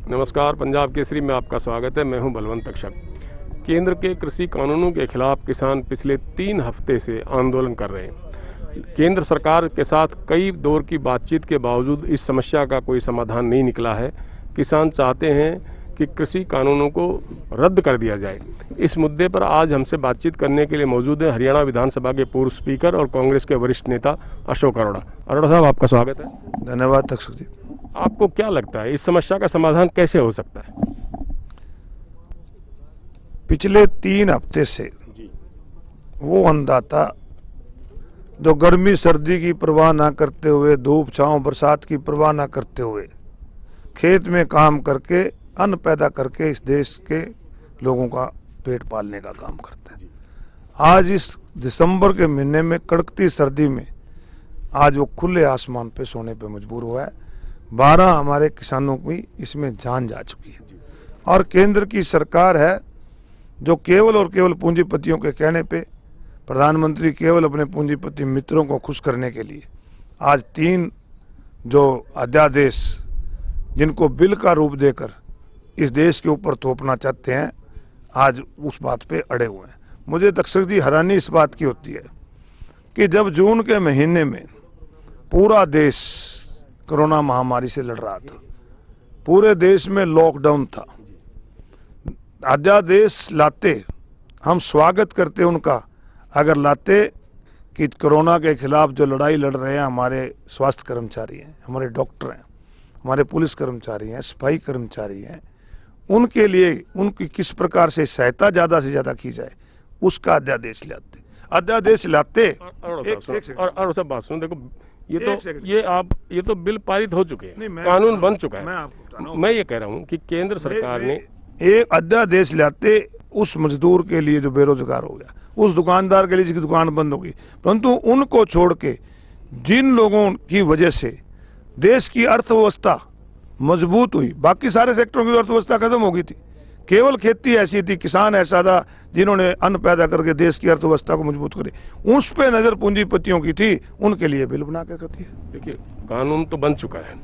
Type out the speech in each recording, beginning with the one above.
नमस्कार, पंजाब केसरी में आपका स्वागत है। मैं हूं बलवंत तक्षक। केंद्र के कृषि कानूनों के खिलाफ किसान पिछले 3 हफ्ते से आंदोलन कर रहे हैं। केंद्र सरकार के साथ कई दौर की बातचीत के बावजूद इस समस्या का कोई समाधान नहीं निकला है। किसान चाहते हैं कि कृषि कानूनों को रद्द कर दिया जाए। इस मुद्दे पर आज हमसे बातचीत करने के लिए मौजूद हैं हरियाणा विधानसभा के पूर्व स्पीकर और कांग्रेस के वरिष्ठ नेता अशोक अरोड़ा। अरोड़ा साहब, आपका स्वागत है। धन्यवाद तक्षक जी। आपको क्या लगता है, इस समस्या का समाधान कैसे हो सकता है? पिछले 3 हफ्ते से वो अन्नदाता जो गर्मी सर्दी की परवाह ना करते हुए, धूप छांव बरसात की परवाह ना करते हुए खेत में काम करके अन्न पैदा करके इस देश के लोगों का पेट पालने का काम करता है, आज इस दिसंबर के महीने में कड़कती सर्दी में आज वो खुले आसमान पे सोने पे मजबूर हुआ है। 12 हमारे किसानों की इसमें जान जा चुकी है। और केंद्र की सरकार है जो केवल और केवल पूंजीपतियों के कहने पे, प्रधानमंत्री केवल अपने पूंजीपति मित्रों को खुश करने के लिए आज 3 जो अध्यादेश जिनको बिल का रूप देकर इस देश के ऊपर थोपना चाहते हैं, आज उस बात पे अड़े हुए हैं। मुझे तक्षक जी हैरानी इस बात की होती है कि जब जून के महीने में पूरा देश कोरोना महामारी से लड़ रहा था, पूरे देश में लॉकडाउन था, अध्यादेश लाते हम स्वागत करते उनका, अगर लाते कि कोरोना के खिलाफ जो लड़ाई लड़ रहे हैं हमारे स्वास्थ्य कर्मचारी हैं, हमारे डॉक्टर हैं, हमारे पुलिस कर्मचारी हैं, सफाई कर्मचारी हैं, उनके लिए उनकी किस प्रकार से सहायता ज्यादा से ज्यादा की जाए, उसका अध्यादेश लाते। अध्यादेश लाते और सब बात सुन, देखो ये तो बिल पारित हो चुके हैं, कानून बन चुका है। मैं ये कह रहा हूँ कि केंद्र सरकार ने एक अध्यादेश लाते उस मजदूर के लिए जो बेरोजगार हो गया, उस दुकानदार के लिए जिसकी दुकान बंद हो गई, परंतु उनको छोड़ के जिन लोगों की वजह से देश की अर्थव्यवस्था मजबूत हुई, बाकी सारे सेक्टरों की अर्थव्यवस्था खत्म हो गई थी, केवल खेती ऐसी थी, किसान ऐसा था जिन्होंने अन्न पैदा करके देश की अर्थव्यवस्था को मजबूत करे, उस पे नजर पूंजीपतियों की थी, उनके लिए बिल बना कर करती है। देखिए, कानून तो बन चुका है।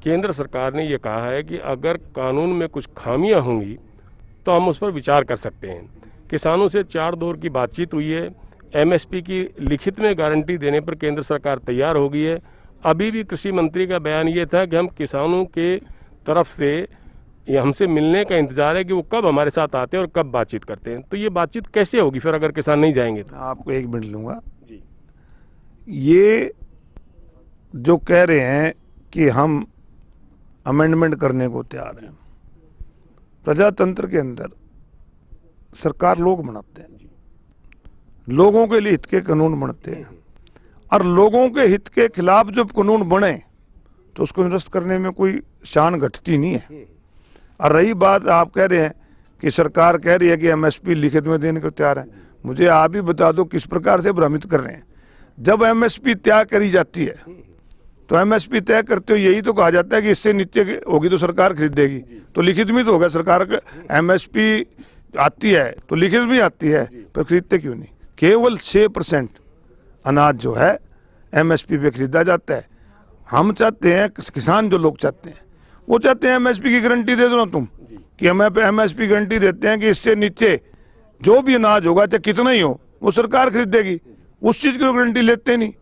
केंद्र सरकार ने ये कहा है कि अगर कानून में कुछ खामियां होंगी तो हम उस पर विचार कर सकते हैं। किसानों से 4 दौर की बातचीत हुई है। एमएसपी की लिखित में गारंटी देने पर केंद्र सरकार तैयार हो गई है। अभी भी कृषि मंत्री का बयान ये था कि हम किसानों के तरफ से हमसे मिलने का इंतजार है कि वो कब हमारे साथ आते हैं और कब बातचीत करते हैं। तो ये बातचीत कैसे होगी फिर अगर किसान नहीं जाएंगे तो? आपको 1 मिनट लूंगा जी। ये जो कह रहे हैं कि हम अमेंडमेंट करने को तैयार हैं, प्रजातंत्र के अंदर सरकार लोग बनाते हैं, लोगों के लिए हित के कानून बनते हैं, और लोगों के हित के खिलाफ जब कानून बने तो उसको निरस्त करने में कोई शान घटती नहीं है। और रही बात, आप कह रहे हैं कि सरकार कह रही है कि एमएसपी लिखित में देने को तैयार है, मुझे आप ही बता दो किस प्रकार से भ्रमित कर रहे हैं। जब एमएसपी तय करी जाती है तो एमएसपी तय करते हो यही तो कहा जाता है कि इससे नीचे होगी तो सरकार खरीदेगी, तो लिखित में तो होगा सरकार का एमएसपी आती है तो लिखित में आती है, पर खरीदते क्यों नहीं? केवल 6% अनाज जो है एमएसपी पे खरीदा जाता है। हम चाहते हैं, किसान जो लोग चाहते हैं, वो चाहते हैं एमएसपी की गारंटी दे दो ना तुम, कि हमें पे एमएसपी गारंटी देते हैं कि इससे नीचे जो भी अनाज होगा चाहे कितना ही हो वो सरकार खरीदेगी। उस चीज की गारंटी लेते नहीं,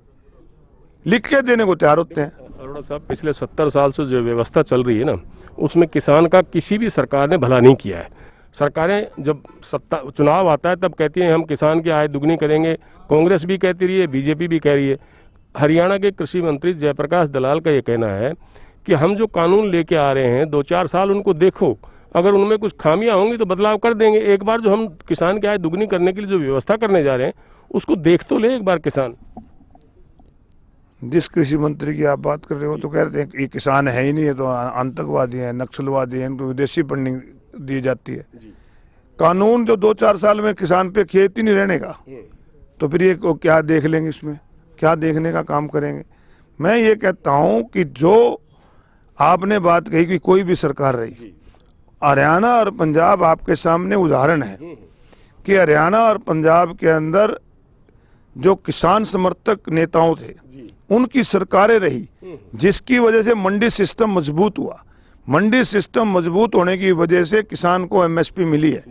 लिख के देने को तैयार होते हैं। अरोड़ा साहब, पिछले 70 साल से जो व्यवस्था चल रही है ना, उसमें किसान का किसी भी सरकार ने भला नहीं किया है। सरकारें जब चुनाव आता है तब कहती हैं हम किसान की आय दुगनी करेंगे, कांग्रेस भी कहती रही है, बीजेपी भी कह रही है। हरियाणा के कृषि मंत्री जयप्रकाश दलाल का ये कहना है कि हम जो कानून लेके आ रहे हैं 2-4 साल उनको देखो, अगर उनमें कुछ खामियां होंगी तो बदलाव कर देंगे। एक बार जो हम किसान की आय दुगनी करने के लिए जो व्यवस्था करने जा रहे हैं उसको देख तो ले एक बार किसान। जिस कृषि मंत्री की आप बात कर रहे हो तो कहते हैं ये किसान है ही नहीं, है तो आतंकवादी हैं, नक्सलवादी हैं, इनको विदेशी फंडिंग दी जाती है। कानून जो 2-4 साल में किसान पे खेत ही नहीं रहने का, तो फिर ये क्या देख लेंगे, इसमें क्या देखने का काम करेंगे? मैं ये कहता हूं कि जो आपने बात कही कि कोई भी सरकार रही, हरियाणा और पंजाब आपके सामने उदाहरण है कि हरियाणा और पंजाब के अंदर जो किसान समर्थक नेताओं थे उनकी सरकारें रही, जिसकी वजह से मंडी सिस्टम मजबूत हुआ। मंडी सिस्टम मजबूत होने की वजह से किसान को एमएसपी मिली है।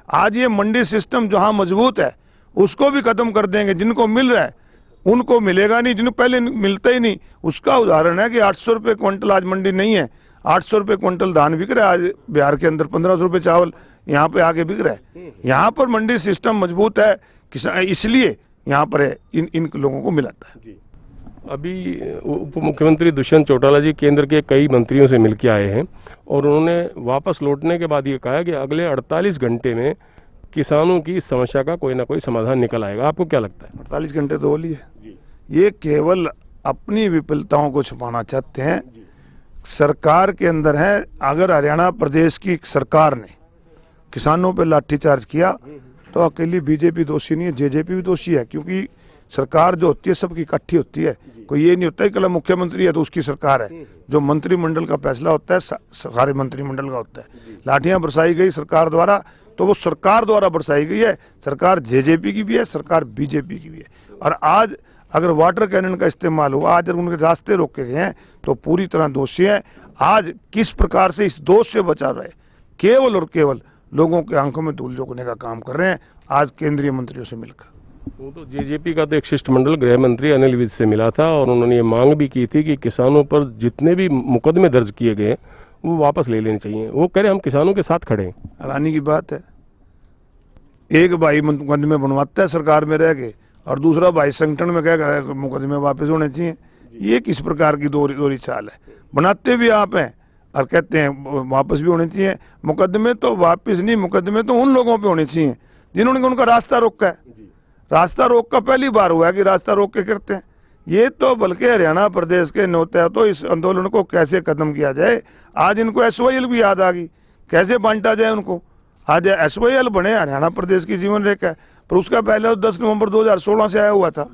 आज ये मंडी सिस्टम जहां मजबूत है उसको भी खत्म कर देंगे। जिनको मिल रहा है उनको मिलेगा नहीं, जिनको पहले मिलता ही नहीं। उसका उदाहरण है कि 800 रुपये क्विंटल आज मंडी नहीं है, 800 रुपये क्विंटल धान बिक रहा है आज बिहार के अंदर, 1500 रुपये चावल यहाँ पे आके बिक रहा है। यहाँ पर मंडी सिस्टम मजबूत है, किसान इसलिए यहाँ पर है, इन लोगों को मिलाता है। अभी उप मुख्यमंत्री दुष्यंत चौटाला जी केंद्र के कई मंत्रियों से मिलकर आए हैं और उन्होंने वापस लौटने के बाद ये कहा कि अगले 48 घंटे में किसानों की समस्या का कोई ना कोई समाधान निकल आएगा। आपको क्या लगता है? 48 घंटे तो होली है। ये केवल अपनी विफलताओं को छुपाना चाहते हैं। सरकार के अंदर है, अगर हरियाणा प्रदेश की सरकार ने किसानों पर लाठीचार्ज किया तो अकेली बीजेपी दोषी नहीं है, जेजेपी भी दोषी है। क्योंकि सरकार जो होती है सबकी इकट्ठी होती है। कोई ये नहीं होता है कि मुख्यमंत्री है तो उसकी सरकार है। जो मंत्रिमंडल का फैसला होता है सारे मंत्रिमंडल का होता है। लाठियां बरसाई गई सरकार द्वारा तो वो सरकार द्वारा बरसाई गई है। सरकार जेजेपी की भी है, सरकार बीजेपी की भी है। और आज अगर वाटर कैनन का इस्तेमाल हुआ, आज अगर उनके रास्ते रोके गए हैं तो पूरी तरह दोषी है। आज किस प्रकार से इस दोष से बचा रहे, केवल और केवल लोगों के आंखों में धूल झोंकने का काम कर रहे हैं आज केंद्रीय मंत्रियों से मिलकर। वो तो जेजेपी का तो एक शिष्टमंडल गृह मंत्री अनिल विज से मिला था और उन्होंने ये मांग भी की थी कि किसानों पर जितने भी मुकदमे दर्ज किए गए वो वापस ले लेने चाहिए। वो कह रहे हम किसानों के साथ खड़े हैं। हैरानी की बात है, एक भाई मुकदमे बनवाता है सरकार में रह के और दूसरा भाई संगठन में कह मुकदमे वापस होने चाहिए। ये किस प्रकार की दोहरी चाल है? बनाते भी आप हैं और कहते हैं वापस भी होने चाहिए। मुकदमे तो वापस नहीं, मुकदमे तो उन लोगों पे होने चाहिए जिन्होंने उनका रास्ता रोका है। रास्ता रोक का पहली बार हुआ है कि रास्ता रोक के करते हैं। ये तो बल्कि हरियाणा प्रदेश के नेता तो इस आंदोलन को कैसे खत्म किया जाए, आज इनको एसवाईएल भी याद आ गई, कैसे बांटा जाए उनको। आज एसवाईएल बने हरियाणा प्रदेश की जीवन रेखा, पर उसका पहले 10 नवंबर 2016 से आया हुआ था।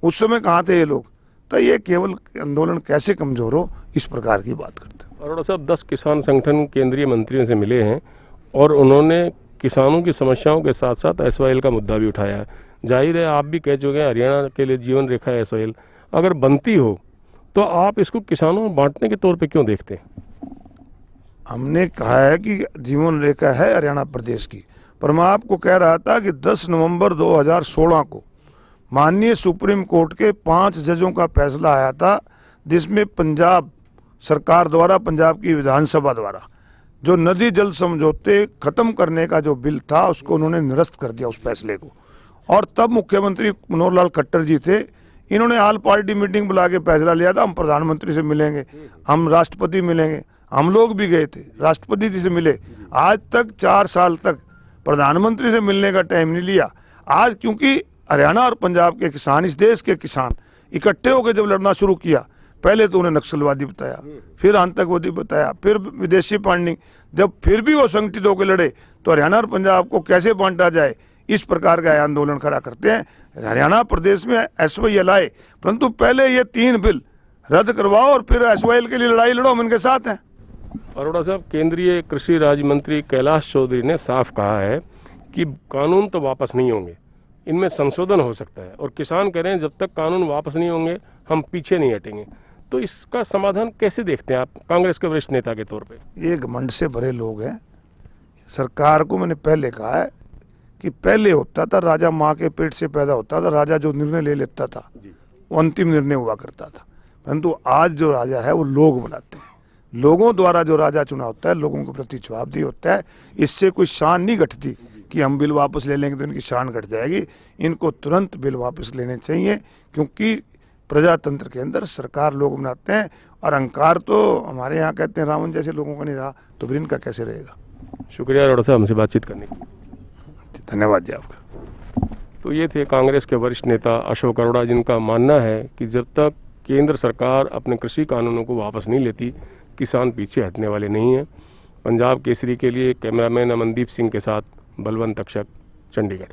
उस समय कहाँ थे ये लोग? तो ये केवल आंदोलन कैसे कमजोर हो इस प्रकार की बात करते हैं। अरोड़ा साहब 10 किसान संगठन केंद्रीय मंत्रियों से मिले हैं और उन्होंने किसानों की समस्याओं के साथ साथ एसवाईएल का मुद्दा भी उठाया है। जाहिर है आप भी कह चुके हैं हरियाणा के लिए जीवन रेखा है एसवाईएल, अगर बनती हो तो आप इसको किसानों में बांटने के तौर पे क्यों देखते हैं? हमने कहा है कि जीवन रेखा है हरियाणा प्रदेश की, पर मैं आपको कह रहा था कि 10 नवंबर 2016 को माननीय सुप्रीम कोर्ट के 5 जजों का फैसला आया था, जिसमें पंजाब सरकार द्वारा, पंजाब की विधानसभा द्वारा जो नदी जल समझौते खत्म करने का जो बिल था उसको उन्होंने निरस्त कर दिया उस फैसले को। और तब मुख्यमंत्री मनोहर लाल खट्टर जी थे, इन्होंने ऑल पार्टी मीटिंग बुला के फैसला लिया था हम प्रधानमंत्री से मिलेंगे, हम राष्ट्रपति मिलेंगे। हम लोग भी गए थे, राष्ट्रपति जी से मिले। आज तक 4 साल तक प्रधानमंत्री से मिलने का टाइम नहीं लिया। आज क्योंकि हरियाणा और पंजाब के किसान, इस देश के किसान इकट्ठे होकर जब लड़ना शुरू किया, पहले तो उन्हें नक्सलवादी बताया, फिर आतंकवादी बताया, फिर विदेशी फंडिंग, जब फिर भी वो संगठित होकर लड़े तो हरियाणा और पंजाब को कैसे बांटा जाए इस प्रकार का आंदोलन खड़ा करते हैं। हरियाणा प्रदेश में एसवाईएल आए, परंतु पहले ये 3 बिल रद्द करवाओ और फिर एसवाईएल के लिए लड़ाई लड़ो, हम इनके साथ हैं। अरोड़ा साहब केंद्रीय कृषि राज्य मंत्री कैलाश चौधरी ने साफ कहा है कि कानून तो वापस नहीं होंगे, इनमें संशोधन हो सकता है और किसान कह रहे हैं जब तक कानून वापस नहीं होंगे हम पीछे नहीं हटेंगे। तो इसका समाधान कैसे देखते हैं आप कांग्रेस के वरिष्ठ नेता के तौर पे? ये घमंड से भरे लोग हैं। सरकार को मैंने पहले कहा है कि पहले होता था राजा माँ के पेट से पैदा होता था, राजा जो निर्णय ले लेता था वो अंतिम निर्णय हुआ करता था। परंतु आज जो राजा है वो लोग बनाते हैं, लोगों द्वारा जो राजा चुना होता है लोगों के प्रति जवाबदेही होता है। इससे कोई शान नहीं घटती कि हम बिल वापस ले लेंगे तो इनकी शान घट जाएगी। इनको तुरंत बिल वापस लेने चाहिए, क्योंकि प्रजातंत्र के अंदर सरकार लोग बनाते हैं और अहंकार तो हमारे यहाँ कहते हैं रावण जैसे लोगों का नहीं रहा, तो फिर इनका कैसे रहेगा। शुक्रिया अरोड़ा साहब हमसे बातचीत करने के लिए। धन्यवाद जी आपका। तो ये थे कांग्रेस के वरिष्ठ नेता अशोक अरोड़ा, जिनका मानना है कि जब तक केंद्र सरकार अपने कृषि कानूनों को वापस नहीं लेती किसान पीछे हटने वाले नहीं हैं। पंजाब केसरी के लिए कैमरामैन अमनदीप सिंह के साथ बलवंत अक्षक, चंडीगढ़।